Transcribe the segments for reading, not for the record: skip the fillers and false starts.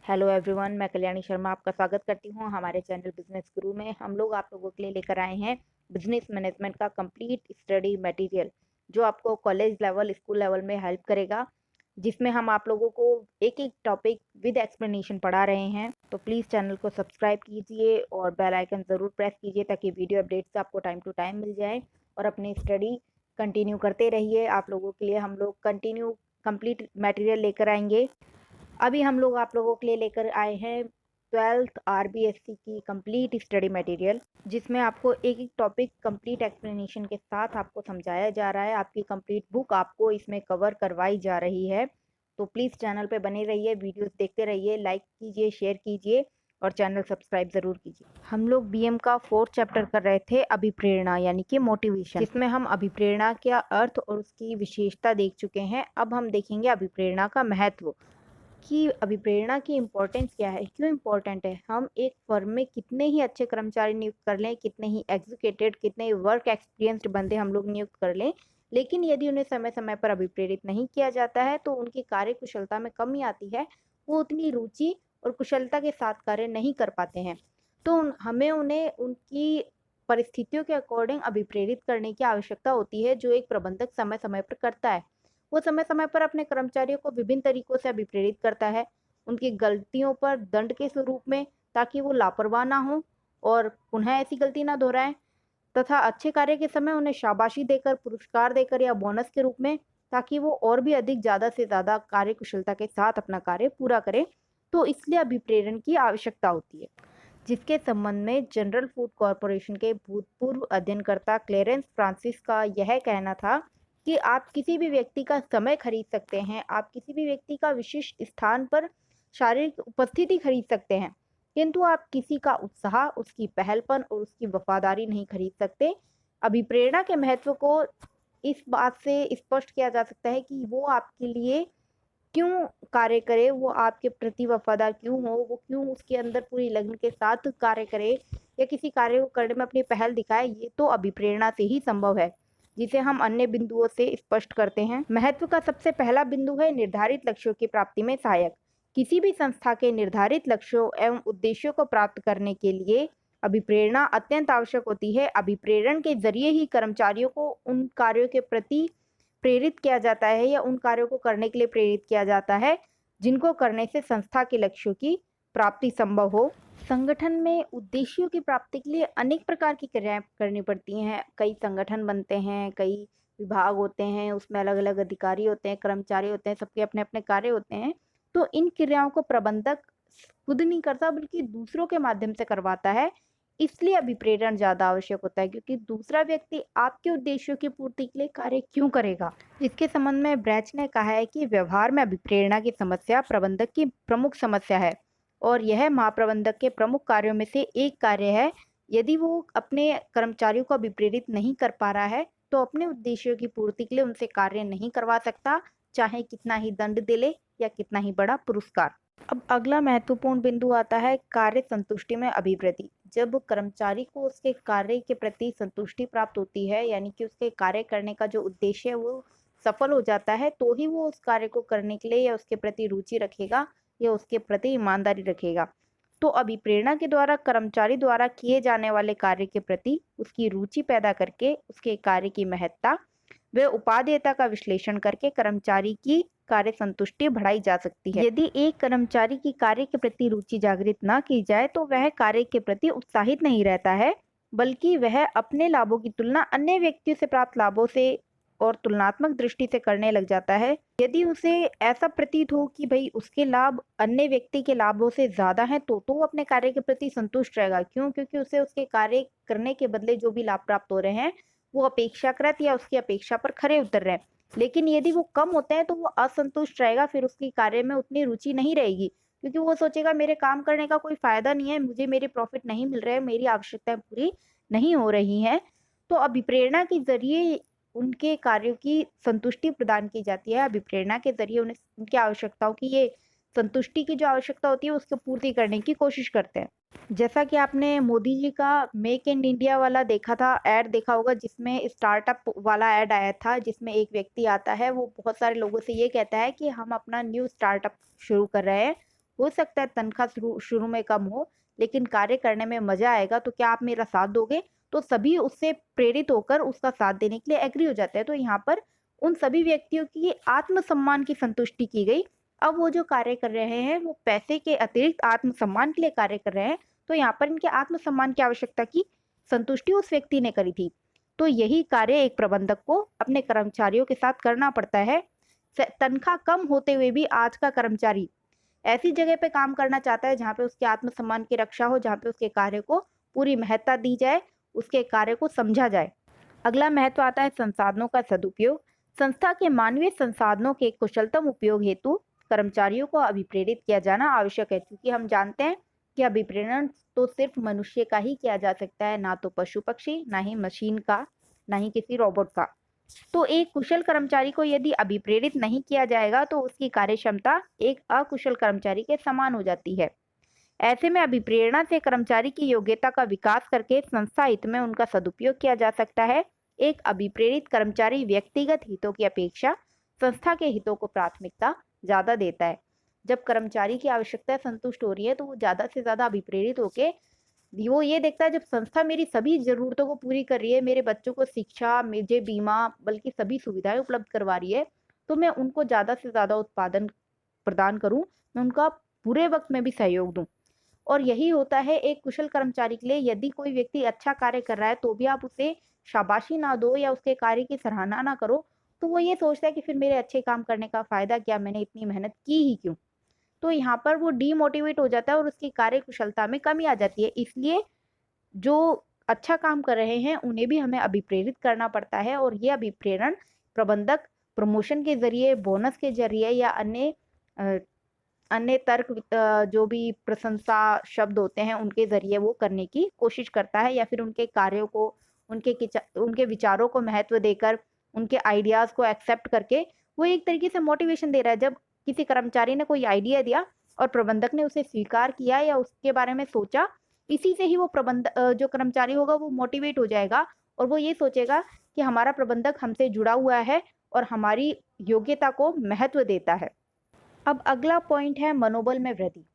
Hello everyone, मैं कल्याणी शर्मा आपका स्वागत करती हूँ हमारे चैनल बिजनेस गुरु में। हम लोग आप लोगों के लिए लेकर आए हैं बिजनेस मैनेजमेंट का कंप्लीट स्टडी मटेरियल, जो आपको कॉलेज लेवल, स्कूल लेवल में हेल्प करेगा, जिसमें हम आप लोगों को एक एक टॉपिक विद एक्सप्लेनेशन पढ़ा रहे हैं। तो प्लीज़ चैनल को सब्सक्राइब कीजिए और बेल आइकन ज़रूर प्रेस कीजिए ताकि वीडियो अपडेट्स आपको टाइम टू टाइम मिल जाए और अपनी स्टडी कंटिन्यू करते रहिए। आप लोगों के लिए हम लोग कंटिन्यू कंप्लीट मटेरियल लेकर आएंगे। अभी हम लोग आप लोगों के लिए लेकर आए हैं 12th आरबीएससी की कंप्लीट स्टडी मटेरियल, जिसमें आपको एक एक टॉपिक कंप्लीट एक्सप्लेनेशन के साथ आपको समझाया जा रहा है। आपकी कंप्लीट बुक आपको इसमें कवर करवाई जा रही है। तो प्लीज़ चैनल पे बने रहिए, वीडियोस देखते रहिए, लाइक कीजिए, शेयर कीजिए और चैनल सब्सक्राइब ज़रूर कीजिए। हम लोग बीएम का 4th चैप्टर कर रहे थे, अभिप्रेरणा यानी कि मोटिवेशन, जिसमें हम अभिप्रेरणा का अर्थ और उसकी विशेषता देख चुके हैं। अब हम देखेंगे अभिप्रेरणा का महत्व, कि अभिप्रेरणा की इम्पोर्टेंस क्या है, क्यों इम्पोर्टेंट है। हम एक फर्म में कितने ही अच्छे कर्मचारी नियुक्त कर लें, कितने ही एग्जीक्यूटेड, कितने ही वर्क एक्सपीरियंस्ड बंदे हम लोग नियुक्त कर लें, लेकिन यदि उन्हें समय समय पर अभिप्रेरित नहीं किया जाता है तो उनकी कार्य कुशलता में कमी आती है। वो उतनी रुचि और कुशलता के साथ कार्य नहीं कर पाते हैं। तो हमें उन्हें उनकी परिस्थितियों के अकॉर्डिंग अभिप्रेरित करने की आवश्यकता होती है, जो एक प्रबंधक समय समय पर करता है। वो समय समय पर अपने कर्मचारियों को विभिन्न तरीकों से अभिप्रेरित करता है, उनकी गलतियों पर दंड के स्वरूप में, ताकि वो लापरवाह ना हो और पुनः ऐसी गलती ना दोहराएं, तथा अच्छे कार्य के समय उन्हें शाबाशी देकर, पुरस्कार देकर या बोनस के रूप में, ताकि वो और भी अधिक ज़्यादा से ज़्यादा कार्य कुशलता के साथ अपना कार्य पूरा करें। तो इसलिए अभिप्रेरण की आवश्यकता होती है, जिसके संबंध में जनरल फूड कॉरपोरेशन के भूतपूर्व अध्ययनकर्ता क्लेरेंस फ्रांसिस का यह कहना था कि आप किसी भी व्यक्ति का समय खरीद सकते हैं, आप किसी भी व्यक्ति का विशिष्ट स्थान पर शारीरिक उपस्थिति खरीद सकते हैं, किंतु आप किसी का उत्साह, उसकी पहलपन और उसकी वफादारी नहीं खरीद सकते। अभिप्रेरणा के महत्व को इस बात से स्पष्ट किया जा सकता है कि वो आपके लिए क्यों कार्य करे, वो आपके प्रति वफादार क्यों हो, वो क्यों उसके अंदर पूरी लगन के साथ कार्य करे या किसी कार्य को करने में अपनी पहल दिखाए। ये तो अभिप्रेरणा से ही संभव है, जिसे हम अन्य बिंदुओं से स्पष्ट करते हैं। महत्व का सबसे पहला बिंदु है निर्धारित लक्ष्यों की प्राप्ति में सहायक। किसी भी संस्था के निर्धारित लक्ष्यों एवं उद्देश्यों को प्राप्त करने के लिए अभिप्रेरणा अत्यंत आवश्यक होती है। अभिप्रेरण के जरिए ही कर्मचारियों को उन कार्यों के प्रति प्रेरित किया जाता है या उन कार्यों को करने के लिए प्रेरित किया जाता है जिनको करने से संस्था के लक्ष्यों की प्राप्ति संभव हो। संगठन में उद्देश्यों की प्राप्ति के लिए अनेक प्रकार की क्रियाएं करनी पड़ती हैं। कई संगठन बनते हैं, कई विभाग होते हैं, उसमें अलग अलग अधिकारी होते हैं, कर्मचारी होते हैं, सबके अपने अपने कार्य होते हैं। तो इन क्रियाओं को प्रबंधक खुद नहीं करता बल्कि दूसरों के माध्यम से करवाता है। इसलिए अभिप्रेरण ज़्यादा आवश्यक होता है, क्योंकि दूसरा व्यक्ति आपके उद्देश्यों की पूर्ति के लिए कार्य क्यों करेगा। इसके संबंध में ब्रैच ने कहा है कि व्यवहार में अभिप्रेरणा की समस्या प्रबंधक की प्रमुख समस्या है और यह महाप्रबंधक के प्रमुख कार्यों में से एक कार्य है। यदि वो अपने कर्मचारियों को अभिप्रेरित नहीं कर पा रहा है तो अपने उद्देश्यों की पूर्ति के लिए उनसे कार्य नहीं करवा सकता, चाहे कितना ही दंड दे ले या कितना ही बड़ा पुरस्कार। अब अगला महत्वपूर्ण बिंदु आता है कार्य संतुष्टि में अभिवृद्धि। जब कर्मचारी को उसके कार्य के प्रति संतुष्टि प्राप्त होती है, यानी कि उसके कार्य करने का जो उद्देश्य है वो सफल हो जाता है, तो ही वो उस कार्य को करने के लिए या उसके प्रति रुचि रखेगा या उसके प्रति ईमानदारी रखेगा। तो अभिप्रेरणा के द्वारा कर्मचारी द्वारा किए जाने वाले कार्य के प्रति उसकी रुचि पैदा करके उसके कार्य की महत्ता व उपादेयता का विश्लेषण करके कर्मचारी की कार्य संतुष्टि बढ़ाई जा सकती है। यदि एक कर्मचारी की कार्य के प्रति रुचि जागृत न की जाए तो वह कार्य के प्रति उत्साहित नहीं रहता है, बल्कि वह अपने लाभों की तुलना अन्य व्यक्तियों से प्राप्त लाभों से और तुलनात्मक दृष्टि से करने लग जाता है। यदि उसे ऐसा प्रतीत हो कि भाई उसके लाभ अन्य व्यक्ति के लाभों से ज्यादा हैं, तो वो अपने कार्य के प्रति संतुष्ट रहेगा। क्यों? क्योंकि उसे उसके कार्य करने के बदले जो भी लाभ प्राप्त हो रहे हैं वो अपेक्षाकृत या उसकी अपेक्षा पर खरे उतर रहे हैं। लेकिन यदि वो कम होते हैं तो वो असंतुष्ट रहेगा, फिर उसकी कार्य में उतनी रुचि नहीं रहेगी, क्योंकि वो सोचेगा मेरे काम करने का कोई फायदा नहीं है, मुझे मेरे प्रॉफिट नहीं मिल रहे हैं, मेरी आवश्यकताएं पूरी नहीं हो रही हैं। तो अभिप्रेरणा के जरिए उनके कार्यों की संतुष्टि प्रदान की जाती है। अभिप्रेरणा के जरिए उन्हें उनकी आवश्यकताओं की, ये संतुष्टि की जो आवश्यकता होती है उसको पूर्ति करने की कोशिश करते हैं। जैसा कि आपने मोदी जी का मेक इन इंडिया वाला देखा था, ऐड देखा होगा, जिसमें स्टार्टअप वाला ऐड आया था, जिसमें एक व्यक्ति आता है, वो बहुत सारे लोगों से ये कहता है कि हम अपना न्यू स्टार्टअप शुरू कर रहे हैं हो सकता है तनख्वाह शुरू शुरू में कम हो, लेकिन कार्य करने में मज़ा आएगा, तो क्या आप मेरा साथ दोगे? तो सभी उससे प्रेरित होकर उसका साथ देने के लिए एग्री हो जाते हैं। तो यहाँ पर उन सभी व्यक्तियों की आत्मसम्मान की संतुष्टि की गई। अब वो जो कार्य कर रहे हैं, वो पैसे के अतिरिक्त आत्मसम्मान के लिए कार्य कर रहे हैं, तो यहाँ पर इनके आत्मसम्मान की आवश्यकता की संतुष्टि उस व्यक्ति ने करी थी। तो यही कार्य एक प्रबंधक को अपने कर्मचारियों के साथ करना पड़ता है। तनख्वाह कम होते हुए भी आज का कर्मचारी ऐसी जगह पे काम करना चाहता है जहाँ पे उसके आत्मसम्मान की रक्षा हो, जहाँ पे उसके कार्य को पूरी महत्ता दी जाए, उसके कार्य को समझा जाए। अगला महत्व आता है संसाधनों का सदुपयोग। संस्था के मानवीय संसाधनों के कुशलतम उपयोग हेतु कर्मचारियों को अभिप्रेरित किया जाना आवश्यक है, क्योंकि हम जानते हैं कि अभिप्रेरण तो सिर्फ मनुष्य का ही किया जा सकता है, ना तो पशु पक्षी, ना ही मशीन का, ना ही किसी रोबोट का। तो एक कुशल कर्मचारी को यदि अभिप्रेरित नहीं किया जाएगा तो उसकी कार्यक्षमता एक अकुशल कर्मचारी के समान हो जाती है। ऐसे में अभिप्रेरणा से कर्मचारी की योग्यता का विकास करके संस्था हित में उनका सदुपयोग किया जा सकता है। एक अभिप्रेरित कर्मचारी व्यक्तिगत हितों की अपेक्षा संस्था के हितों को प्राथमिकता ज्यादा देता है। जब कर्मचारी की आवश्यकता संतुष्ट हो रही है तो वो ज्यादा से ज्यादा अभिप्रेरित होके वो ये देखता है, जब संस्था मेरी सभी जरूरतों को पूरी कर रही है, मेरे बच्चों को शिक्षा, मुझे बीमा, बल्कि सभी सुविधाएं उपलब्ध करवा रही है, तो मैं उनको ज्यादा से ज्यादा उत्पादन प्रदान करूं, मैं उनका बुरे वक्त में भी सहयोग दूं। और यही होता है एक कुशल कर्मचारी के लिए। यदि कोई व्यक्ति अच्छा कार्य कर रहा है तो भी आप उसे शाबाशी ना दो या उसके कार्य की सराहना ना करो, तो वो ये सोचता है कि फिर मेरे अच्छे काम करने का फायदा क्या, मैंने इतनी मेहनत की ही क्यों। तो यहाँ पर वो डीमोटिवेट हो जाता है और उसकी कार्य कुशलता में कमी आ जाती है। इसलिए जो अच्छा काम कर रहे हैं उन्हें भी हमें अभिप्रेरित करना पड़ता है, और ये अभिप्रेरण प्रबंधक प्रमोशन के जरिए, बोनस के जरिए या अन्य तर्क जो भी प्रशंसा शब्द होते हैं उनके जरिए वो करने की कोशिश करता है, या फिर उनके कार्यों को, उनके विचारों को महत्व देकर, उनके आइडियाज को एक्सेप्ट करके वो एक तरीके से मोटिवेशन दे रहा है। जब किसी कर्मचारी ने कोई आइडिया दिया और प्रबंधक ने उसे स्वीकार किया या उसके बारे में सोचा, इसी से ही वो जो कर्मचारी होगा वो मोटिवेट हो जाएगा, और वो ये सोचेगा कि हमारा प्रबंधक हमसे जुड़ा हुआ है और हमारी योग्यता को महत्व देता है। अब अगला पॉइंट है मनोबल में वृद्धि।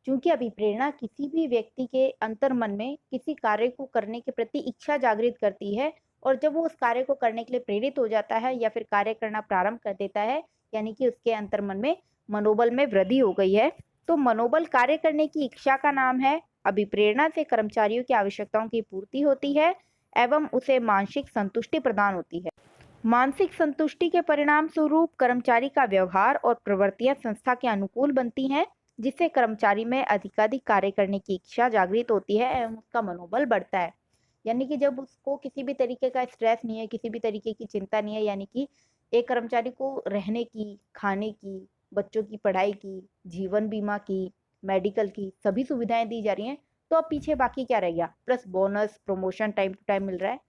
क्योंकि अभिप्रेरणा किसी भी व्यक्ति के अंतर्मन में किसी कार्य को करने के प्रति इच्छा जागृत करती है, और जब वो उस कार्य को करने के लिए प्रेरित हो जाता है या फिर कार्य करना प्रारंभ कर देता है, यानी कि उसके अंतर्मन में मनोबल में वृद्धि हो गई है। तो मनोबल कार्य करने की इच्छा का नाम है। अभिप्रेरणा से कर्मचारियों की आवश्यकताओं की पूर्ति होती है एवं उसे मानसिक संतुष्टि प्रदान होती है। मानसिक संतुष्टि के परिणाम स्वरूप कर्मचारी का व्यवहार और प्रवृत्तियां संस्था के अनुकूल बनती हैं, जिससे कर्मचारी में अधिकाधिक कार्य करने की इच्छा जागृत होती है एवं उसका मनोबल बढ़ता है। यानी कि जब उसको किसी भी तरीके का स्ट्रेस नहीं है, किसी भी तरीके की चिंता नहीं है, यानी कि एक कर्मचारी को रहने की, खाने की, बच्चों की पढ़ाई की, जीवन बीमा की, मेडिकल की सभी सुविधाएं दी जा रही हैं, तो अब पीछे बाकी क्या रह गया? Plus bonus, promotion time to time मिल रहा है,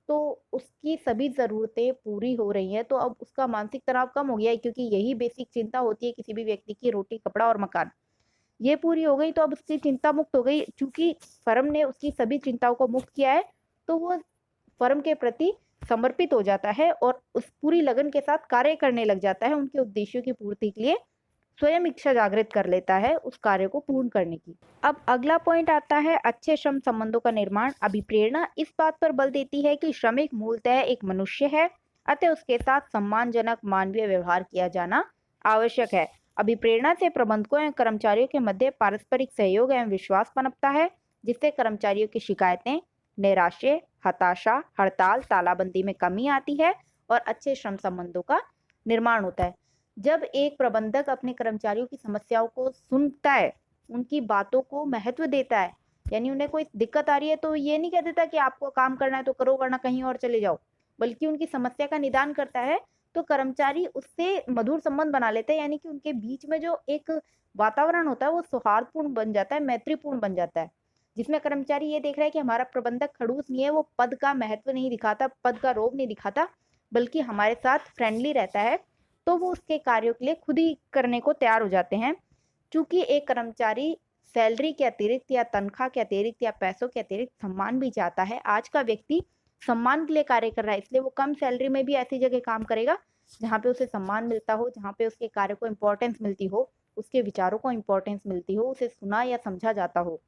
तो उसकी सभी ज़रूरतें पूरी हो रही हैं, तो अब उसका मानसिक तनाव कम हो गया है, क्योंकि यही बेसिक चिंता होती है किसी भी व्यक्ति की, रोटी, कपड़ा और मकान। ये पूरी हो गई तो अब उसकी चिंता मुक्त हो गई, चूँकि फर्म ने उसकी सभी चिंताओं को मुक्त किया है, तो वो फर्म के प्रति समर्पित हो जाता है और उस पूरी लगन के साथ कार्य करने लग जाता है, उनके उद्देश्यों की पूर्ति के लिए स्वयं इच्छा जागृत कर लेता है उस कार्य को पूर्ण करने की। अब अगला पॉइंट आता है अच्छे श्रम संबंधों का निर्माण। अभिप्रेरणा इस बात पर बल देती है कि श्रमिक मूलतः एक मनुष्य है, अतः उसके साथ सम्मानजनक मानवीय व्यवहार किया जाना आवश्यक है। अभिप्रेरणा से प्रबंधकों एवं कर्मचारियों के मध्य पारस्परिक सहयोग एवं विश्वास पनपता है, जिससे कर्मचारियों की शिकायतें, नैराश्य, हताशा, हड़ताल, तालाबंदी में कमी आती है और अच्छे श्रम संबंधों का निर्माण होता है। जब एक प्रबंधक अपने कर्मचारियों की समस्याओं को सुनता है, उनकी बातों को महत्व देता है, यानी उन्हें कोई दिक्कत आ रही है तो ये नहीं कह देता कि आपको काम करना है तो करो वरना कहीं और चले जाओ, बल्कि उनकी समस्या का निदान करता है, तो कर्मचारी उससे मधुर संबंध बना लेते हैं, यानी कि उनके बीच में जो एक वातावरण होता है वो सौहार्दपूर्ण बन जाता है, मैत्रीपूर्ण बन जाता है, जिसमें कर्मचारी ये देख रहा है कि हमारा प्रबंधक खड़ूस नहीं है, वो पद का महत्व नहीं दिखाता, पद का रोब नहीं दिखाता, बल्कि हमारे साथ फ्रेंडली रहता है, तो वो उसके कार्यों के लिए खुद ही करने को तैयार हो जाते हैं। चूंकि एक कर्मचारी सैलरी के अतिरिक्त या तनख्वाह के अतिरिक्त या पैसों के अतिरिक्त सम्मान भी चाहता है, आज का व्यक्ति सम्मान के लिए कार्य कर रहा है, इसलिए वो कम सैलरी में भी ऐसी जगह काम करेगा जहाँ पे उसे सम्मान मिलता हो, जहाँ पे उसके कार्य को इम्पोर्टेंस मिलती हो, उसके विचारों को इम्पोर्टेंस मिलती हो, उसे सुना या समझा जाता हो।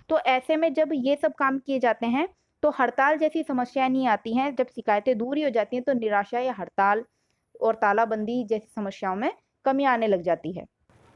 तो ऐसे में जब ये सब काम किए जाते हैं तो हड़ताल जैसी समस्याएं नहीं आती हैं। जब शिकायतें दूर ही हो जाती हैं तो निराशा या हड़ताल और तालाबंदी जैसी समस्याओं में कमी आने लग जाती है।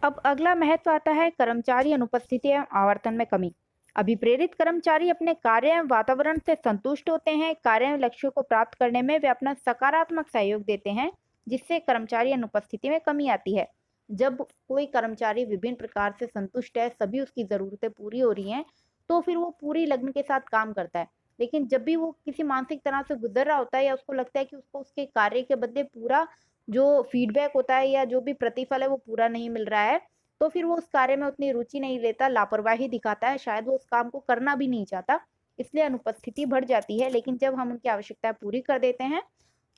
अब अगला महत्व आता है कर्मचारी अनुपस्थिति एवं आवर्तन में कमी। अभिप्रेरित कर्मचारी अपने कार्य एवं वातावरण से संतुष्ट होते हैं। कार्य एवं लक्ष्यों को प्राप्त करने में वे अपना सकारात्मक सहयोग देते हैं, जिससे कर्मचारी अनुपस्थिति में कमी आती है। जब कोई कर्मचारी विभिन्न प्रकार से संतुष्ट है, सभी उसकी जरूरतें पूरी हो रही हैं, तो फिर वो पूरी लगन के साथ काम करता है। लेकिन जब भी वो किसी मानसिक तनाव से गुजर रहा होता है या उसको लगता है कि उसको उसके कार्य के बदले पूरा जो फीडबैक होता है या जो भी प्रतिफल है वो पूरा नहीं मिल रहा है, तो फिर वो उस कार्य में उतनी रुचि नहीं लेता, लापरवाही दिखाता है, शायद वो उस काम को करना भी नहीं चाहता। इसलिए अनुपस्थिति बढ़ जाती है। लेकिन जब हम उनकी आवश्यकताएं पूरी कर देते हैं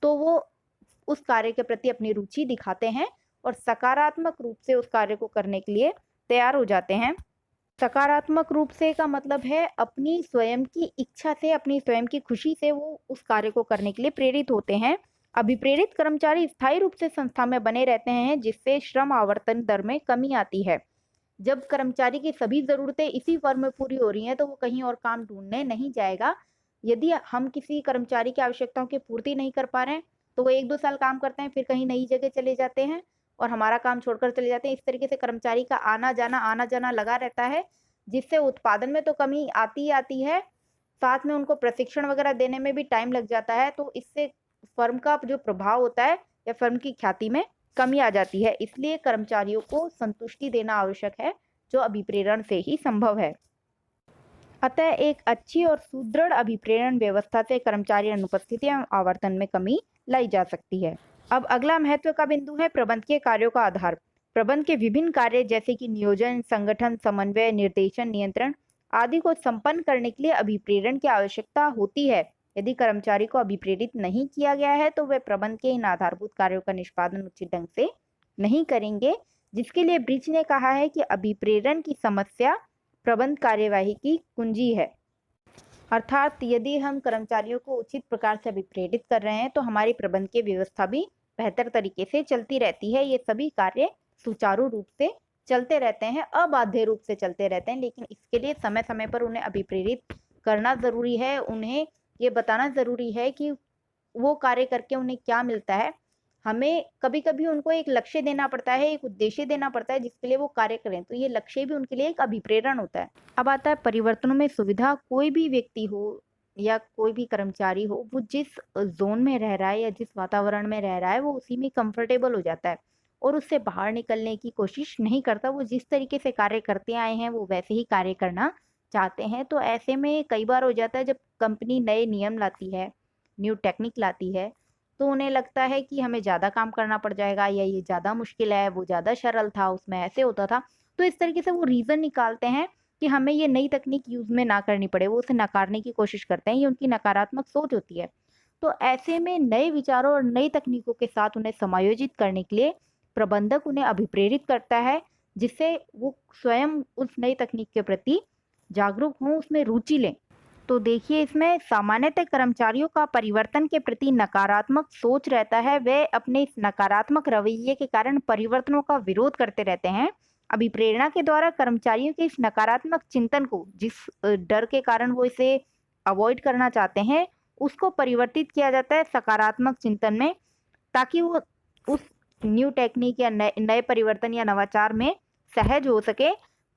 तो वो उस कार्य के प्रति अपनी रुचि दिखाते हैं और सकारात्मक रूप से उस कार्य को करने के लिए तैयार हो जाते हैं। सकारात्मक रूप से का मतलब है अपनी स्वयं की इच्छा से, अपनी स्वयं की खुशी से वो उस कार्य को करने के लिए प्रेरित होते हैं। अभिप्रेरित कर्मचारी स्थायी रूप से संस्था में बने रहते हैं, जिससे श्रम आवर्तन दर में कमी आती है। जब कर्मचारी की सभी जरूरतें इसी फर्म में पूरी हो रही हैं तो वो कहीं और काम ढूंढने नहीं जाएगा। यदि हम किसी कर्मचारी की आवश्यकताओं की पूर्ति नहीं कर पा रहे हैं तो वो 1-2 साल काम करते हैं, फिर कहीं नई जगह चले जाते हैं और हमारा काम छोड़कर चले जाते हैं। इस तरीके से कर्मचारी का आना जाना लगा रहता है, जिससे उत्पादन में तो कमी आती ही आती है, साथ में उनको प्रशिक्षण वगैरह देने में भी टाइम लग जाता है। तो इससे फर्म का जो प्रभाव होता है या फर्म की ख्याति में कमी आ जाती है। इसलिए कर्मचारियों को संतुष्टि देना आवश्यक है, जो अभिप्रेरण से ही संभव है। अतः एक अच्छी और सुदृढ़ अभिप्रेरण व्यवस्था से कर्मचारी अनुपस्थिति एवं आवर्तन में कमी लाई जा सकती है। अब अगला महत्व का बिंदु है प्रबंधकीय कार्यों का आधार। प्रबंध के विभिन्न कार्य जैसे कि नियोजन, संगठन, समन्वय, निर्देशन, नियंत्रण आदि को संपन्न करने के लिए अभिप्रेरण की आवश्यकता होती है। यदि कर्मचारी को अभिप्रेरित नहीं किया गया है तो वे प्रबंध के इन आधारभूत कार्यों का निष्पादन उचित ढंग से नहीं करेंगे, जिसके लिए ब्रिच ने कहा है कि अभिप्रेरण की समस्या प्रबंध कार्यवाही की कुंजी है। अर्थात यदि हम कर्मचारियों को उचित प्रकार से अभिप्रेरित कर रहे हैं तो हमारी प्रबंध की व्यवस्था भी बेहतर तरीके से चलती रहती है। ये सभी कार्य सुचारू रूप से चलते रहते हैं, अबाध्य रूप से चलते रहते हैं। लेकिन इसके लिए समय समय पर उन्हें अभिप्रेरित करना जरूरी है। उन्हें ये बताना जरूरी है कि वो कार्य करके उन्हें क्या मिलता है। हमें कभी कभी उनको एक लक्ष्य देना पड़ता है, एक उद्देश्य देना पड़ता है जिसके लिए वो कार्य करें, तो ये लक्ष्य भी उनके लिए एक अभिप्रेरण होता है। अब आता है परिवर्तनों में सुविधा। कोई भी व्यक्ति हो या कोई भी कर्मचारी हो, वो जिस जोन में रह रहा है या जिस वातावरण में रह रहा है वो उसी में कंफर्टेबल हो जाता है और उससे बाहर निकलने की कोशिश नहीं करता। वो जिस तरीके से कार्य करते आए हैं वो वैसे ही कार्य करना चाहते हैं। तो ऐसे में कई बार हो जाता है जब कंपनी नए नियम लाती है, न्यू टेक्निक लाती है, तो उन्हें लगता है कि हमें ज़्यादा काम करना पड़ जाएगा या ये ज़्यादा मुश्किल है, वो ज़्यादा सरल था, उसमें ऐसे होता था। तो इस तरीके से वो रीज़न निकालते हैं कि हमें ये नई तकनीक यूज़ में ना करनी पड़े, वो उसे नकारने की कोशिश करते हैं। ये उनकी नकारात्मक सोच होती है। तो ऐसे में नए विचारों और नई तकनीकों के साथ उन्हें समायोजित करने के लिए प्रबंधक उन्हें अभिप्रेरित करता है, जिससे वो स्वयं उस नई तकनीक के प्रति जागरूक हों, उसमें रुचि लें। तो देखिए, इसमें सामान्यतः कर्मचारियों का परिवर्तन के प्रति नकारात्मक सोच रहता है। वे अपने इस नकारात्मक रवैये के कारण परिवर्तनों का विरोध करते रहते हैं। अभिप्रेरणा के द्वारा कर्मचारियों के इस नकारात्मक चिंतन को, जिस डर के कारण वो इसे अवॉइड करना चाहते हैं, उसको परिवर्तित किया जाता है सकारात्मक चिंतन में, ताकि वो उस न्यू टेक्निक या नए परिवर्तन या नवाचार में सहज हो सके।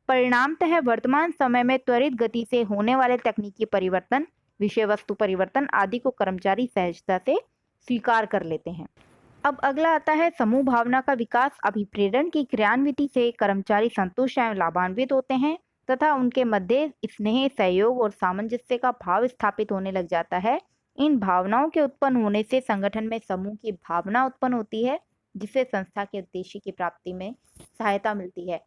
परिणामतः वर्तमान समय में त्वरित गति से होने वाले तकनीकी परिवर्तन, विषय वस्तु परिवर्तन आदि को कर्मचारी सहजता से स्वीकार कर लेते हैं। अब अगला आता है समूह भावना का विकास। अभिप्रेरण की क्रियान्विति से कर्मचारी संतुष्ट एवं लाभान्वित होते हैं तथा उनके मध्य स्नेह, सहयोग और सामंजस्य का भाव स्थापित होने लग जाता है। इन भावनाओं के उत्पन्न होने से संगठन में समूह की भावना उत्पन्न होती है, जिससे संस्था के उद्देश्य की प्राप्ति में सहायता मिलती है।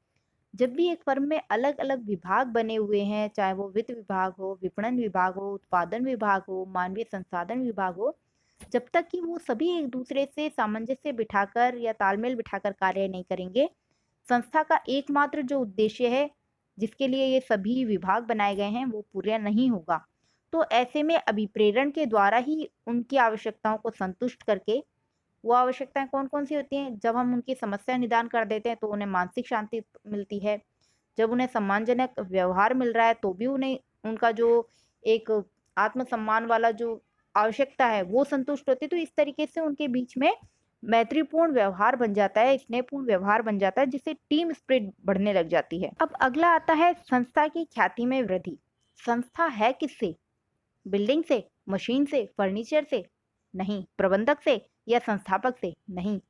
जब भी एक फर्म में अलग अलग विभाग बने हुए हैं, चाहे वो वित्त विभाग हो, विपणन विभाग हो, उत्पादन विभाग हो, मानवीय संसाधन विभाग हो, जब तक कि वो सभी एक दूसरे से सामंजस्य बिठाकर या तालमेल बिठाकर कार्य नहीं करेंगे, संस्था का एकमात्र जो उद्देश्य है जिसके लिए ये सभी विभाग बनाए गए हैं वो पूरा नहीं होगा। तो ऐसे में अभिप्रेरण के द्वारा ही उनकी आवश्यकताओं को संतुष्ट करके वो आवश्यकताएं कौन कौन सी होती हैं? जब हम उनकी समस्या निदान कर देते हैं तो उन्हें मानसिक शांति मिलती है। जब उन्हें सम्मानजनक व्यवहार मिल रहा है तो भी उन्हें उनका जो एक आत्मसम्मान वाला जो आवश्यकता है वो संतुष्ट होती है। तो इस तरीके से उनके बीच में मैत्रीपूर्ण व्यवहार बन जाता है, स्नेहपूर्ण व्यवहार बन जाता है, जिससे टीम स्पिरिट बढ़ने लग जाती है। अब अगला आता है संस्था की ख्याति में वृद्धि। संस्था है किससे? बिल्डिंग से, मशीन से, फर्नीचर से? नहीं। प्रबंधक से या संस्थापक से? नहीं।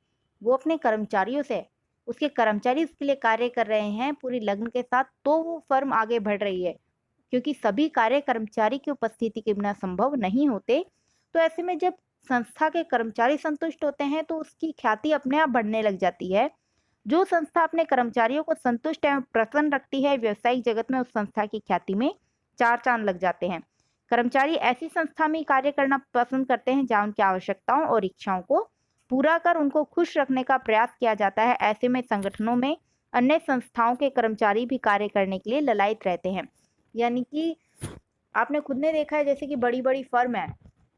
वो अपने कर्मचारियों से है। उसके कर्मचारी उसके लिए कार्य कर रहे हैं पूरी लगन के साथ, तो वो फर्म आगे बढ़ रही है, क्योंकि सभी कार्य कर्मचारी की उपस्थिति के बिना संभव नहीं होते। तो ऐसे में जब संस्था के कर्मचारी संतुष्ट होते हैं तो उसकी ख्याति अपने आप बढ़ने लग जाती है। जो संस्था अपने कर्मचारियों को संतुष्ट एवं प्रसन्न रखती है, व्यवसायिक जगत में उस संस्था की ख्याति में चार चांद लग जाते हैं। कर्मचारी ऐसी संस्था में कार्य करना पसंद करते हैं जहां उनकी आवश्यकताओं और इच्छाओं को पूरा कर उनको खुश रखने का प्रयास किया जाता है। ऐसे में संगठनों में अन्य संस्थाओं के कर्मचारी भी कार्य करने के लिए ललायत रहते हैं। यानी कि आपने खुद ने देखा है, जैसे कि बड़ी बड़ी फर्म है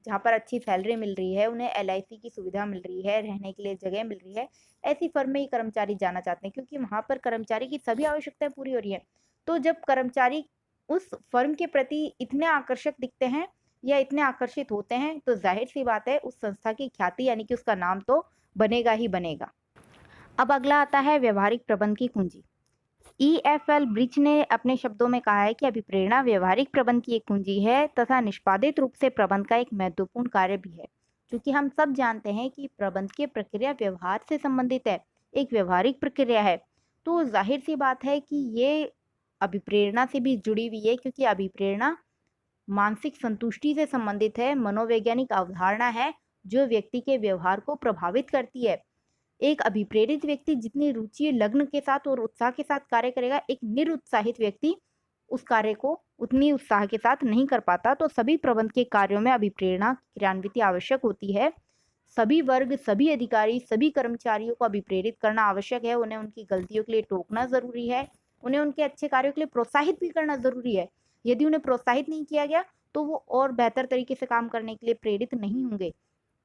जहाँ पर अच्छी सैलरी मिल रही है, उन्हें एलआईसी की सुविधा मिल रही है, रहने के लिए जगह मिल रही है, ऐसी फर्म में ही कर्मचारी जाना चाहते हैं, क्योंकि वहां पर कर्मचारी की सभी आवश्यकताएं पूरी हो रही है। तो जब कर्मचारी उस फर्म के प्रति इतने आकर्षक दिखते हैं या इतने आकर्षित होते हैं, तो जाहिर सी बात है उस संस्था की ख्याति यानी कि उसका नाम तो बनेगा ही बनेगा। अब अगला आता है व्यवहारिक प्रबंध की कुंजी। EFL ब्रिच ने अपने शब्दों में कहा है कि अभिप्रेरणा व्यवहारिक प्रबंध की एक कुंजी है तथा निष्पादित रूप से प्रबंध का एक महत्वपूर्ण कार्य भी है। क्योंकि हम सब जानते हैं कि प्रबंध की प्रक्रिया व्यवहार से संबंधित है, एक व्यवहारिक प्रक्रिया है। तो जाहिर सी बात है कि ये अभिप्रेरणा से भी जुड़ी हुई है, क्योंकि अभिप्रेरणा मानसिक संतुष्टि से संबंधित है, मनोवैज्ञानिक अवधारणा है जो व्यक्ति के व्यवहार को प्रभावित करती है। एक अभिप्रेरित व्यक्ति जितनी रुचि लग्न के साथ और उत्साह के साथ कार्य करेगा, एक निरुत्साहित व्यक्ति उस कार्य को उतनी उत्साह के साथ नहीं कर पाता। तो सभी प्रबंध के कार्यों में अभिप्रेरणा क्रियान्विति आवश्यक होती है। सभी वर्ग, सभी अधिकारी, सभी कर्मचारियों को अभिप्रेरित करना आवश्यक है। उन्हें उनकी गलतियों के लिए टोकना जरूरी है, उन्हें उनके अच्छे कार्यों के लिए प्रोत्साहित भी करना जरूरी है। यदि उन्हें प्रोत्साहित नहीं किया गया तो वो और बेहतर तरीके से काम करने के लिए प्रेरित नहीं होंगे।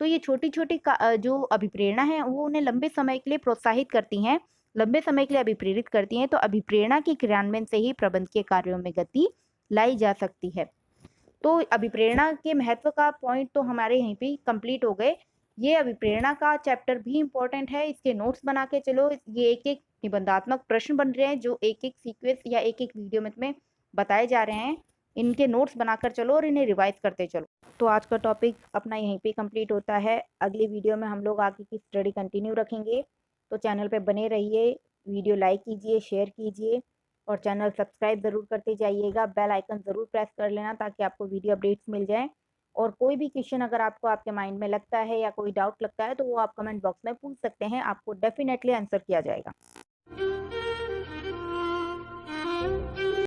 तो ये छोटी छोटी जो अभिप्रेरणा है वो उन्हें लंबे समय के लिए प्रोत्साहित करती हैं, लंबे समय के लिए अभिप्रेरित करती हैं। तो अभिप्रेरणा के क्रियान्वयन से ही प्रबंध के कार्यों में गति लाई जा सकती है। तो अभिप्रेरणा के महत्व का पॉइंट तो हमारे यहीं पे कंप्लीट हो गए। ये अभिप्रेरणा का चैप्टर भी इम्पोर्टेंट है, इसके नोट्स बना के चलो। ये एक एक निबंधात्मक प्रश्न बन रहे हैं जो एक एक सीक्वेंस या एक एक वीडियो में तुम्हें बताए जा रहे हैं। इनके नोट्स बनाकर चलो और इन्हें रिवाइज करते चलो। तो आज का टॉपिक अपना यहीं पे कंप्लीट होता है। अगली वीडियो में हम लोग आगे की स्टडी कंटिन्यू रखेंगे। तो चैनल पे बने रहिए, वीडियो लाइक कीजिए, शेयर कीजिए और चैनल सब्सक्राइब ज़रूर करते जाइएगा। बेल आइकन ज़रूर प्रेस कर लेना ताकि आपको वीडियो अपडेट्स मिल जाएँ। और कोई भी क्वेश्चन अगर आपको आपके माइंड में लगता है या कोई डाउट लगता है तो वो आप कमेंट बॉक्स में पूछ सकते हैं, आपको डेफिनेटली आंसर किया जाएगा।